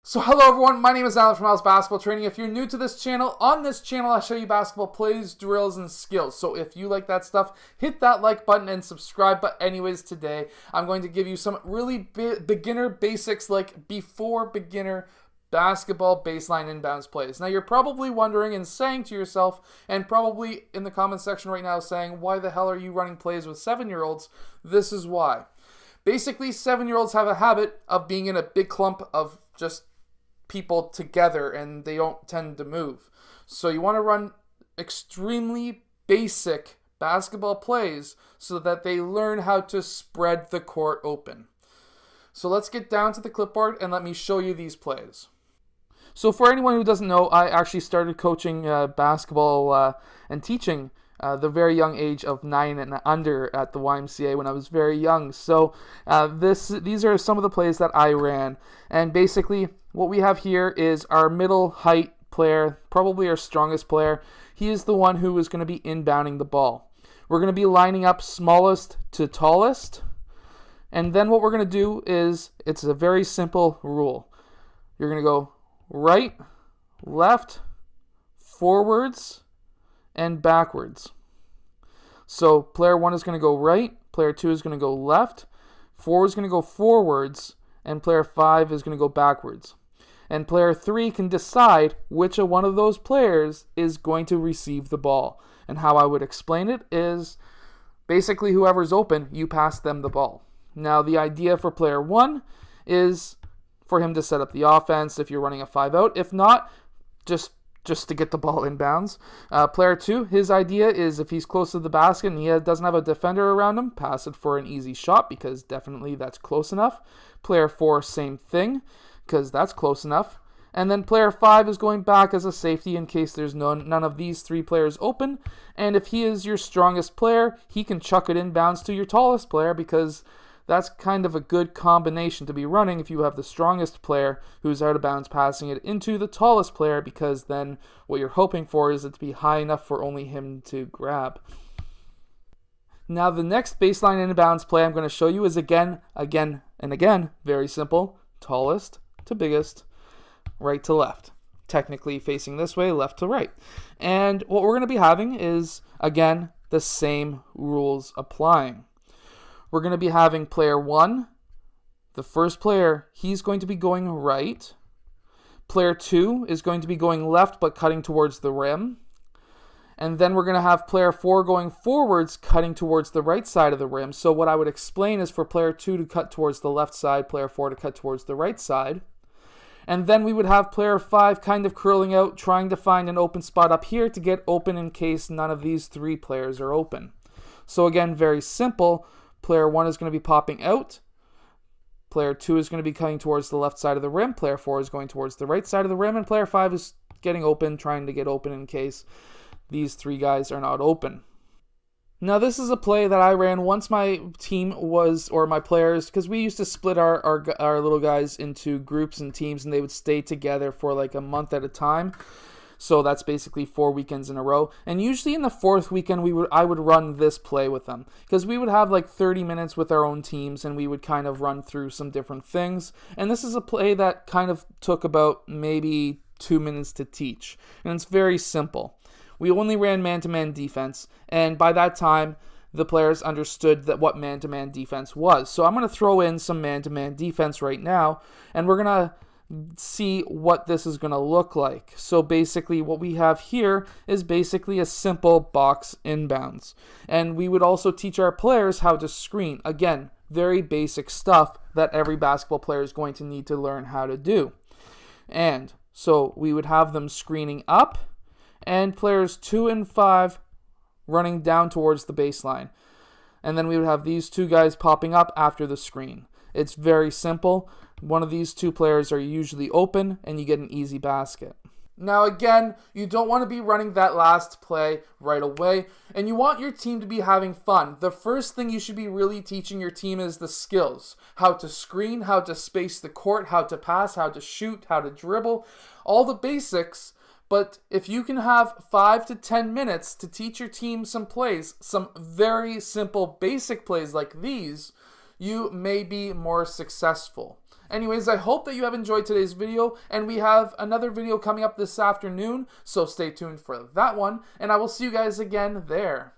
So hello everyone, my name is Alan from Al's Basketball Training. If you're new to this channel, on this channel I show you basketball plays, drills, and skills. So if you like that stuff, hit that like button and subscribe. But anyways, today I'm going to give you some really beginner basics, like before beginner basketball baseline inbounds plays. Now you're probably wondering and saying to yourself, and probably in the comment section right now saying, why the hell are you running plays with 7-year-olds? This is why. Basically, 7-year-olds have a habit of being in a big clump of just people together, and they don't tend to move. So you want to run extremely basic basketball plays so that they learn how to spread the court open. So let's get down to the clipboard and let me show you these plays. So for anyone who doesn't know, I actually started coaching basketball and teaching the very young age of 9 and under at the YMCA when I was very young. So these are some of the plays that I ran. And basically what we have here is our middle height player, probably our strongest player. He is the one who is going to be inbounding the ball. We're going to be lining up smallest to tallest. And then what we're going to do is, it's a very simple rule. You're going to go right, left, forwards, and backwards. So player 1 is going to go right, player 2 is going to go left, 4 is going to go forwards, and player 5 is going to go backwards. And player 3 can decide which one of those players is going to receive the ball. And how I would explain it is, basically whoever's open, you pass them the ball. Now the idea for player 1 is for him to set up the offense if you're running a 5-out. If not, just to get the ball inbounds. Player 2, his idea is if he's close to the basket and he doesn't have a defender around him, pass it for an easy shot because definitely that's close enough. Player 4, same thing, because that's close enough. And then player 5 is going back as a safety in case there's none of these 3 players open. And if he is your strongest player, he can chuck it inbounds to your tallest player, because that's kind of a good combination to be running if you have the strongest player who's out of bounds passing it into the tallest player, because then what you're hoping for is it to be high enough for only him to grab. Now the next baseline inbounds play I'm going to show you is again, very simple. Tallest to biggest, right to left. Technically facing this way, left to right. And what we're going to be having is, again, the same rules applying. We're going to be having player 1, the first player, he's going to be going right. Player 2 is going to be going left but cutting towards the rim. And then we're going to have player 4 going forwards, cutting towards the right side of the rim. So what I would explain is for player 2 to cut towards the left side, player 4 to cut towards the right side. And then we would have player 5 kind of curling out, trying to find an open spot up here to get open in case none of these 3 players are open. So again, very simple. Player 1 is going to be popping out. Player 2 is going to be cutting towards the left side of the rim. Player 4 is going towards the right side of the rim. And player 5 is getting open, trying to get open in case these 3 guys are not open. Now this is a play that I ran once my team was, or my players, because we used to split our little guys into groups and teams, and they would stay together for like a month at a time. So that's basically 4 weekends in a row. And usually in the 4th weekend, I would run this play with them, because we would have like 30 minutes with our own teams and we would kind of run through some different things. And this is a play that kind of took about maybe 2 minutes to teach. And it's very simple. We only ran man-to-man defense. And by that time, the players understood that what man-to-man defense was. So I'm going to throw in some man-to-man defense right now, and we're going to see what this is going to look like. So basically what we have here is basically a simple box inbounds. And we would also teach our players how to screen. Again, very basic stuff that every basketball player is going to need to learn how to do. And so we would have them screening up, and players 2 and 5 running down towards the baseline. And then we would have these 2 guys popping up after the screen. It's very simple. One of these 2 players are usually open, and you get an easy basket. Now again, you don't want to be running that last play right away, and you want your team to be having fun. The first thing you should be really teaching your team is the skills. How to screen, how to space the court, how to pass, how to shoot, how to dribble, all the basics. But if you can have 5 to 10 minutes to teach your team some plays, some very simple basic plays like these, you may be more successful. Anyways, I hope that you have enjoyed today's video, and we have another video coming up this afternoon, so stay tuned for that one, and I will see you guys again there.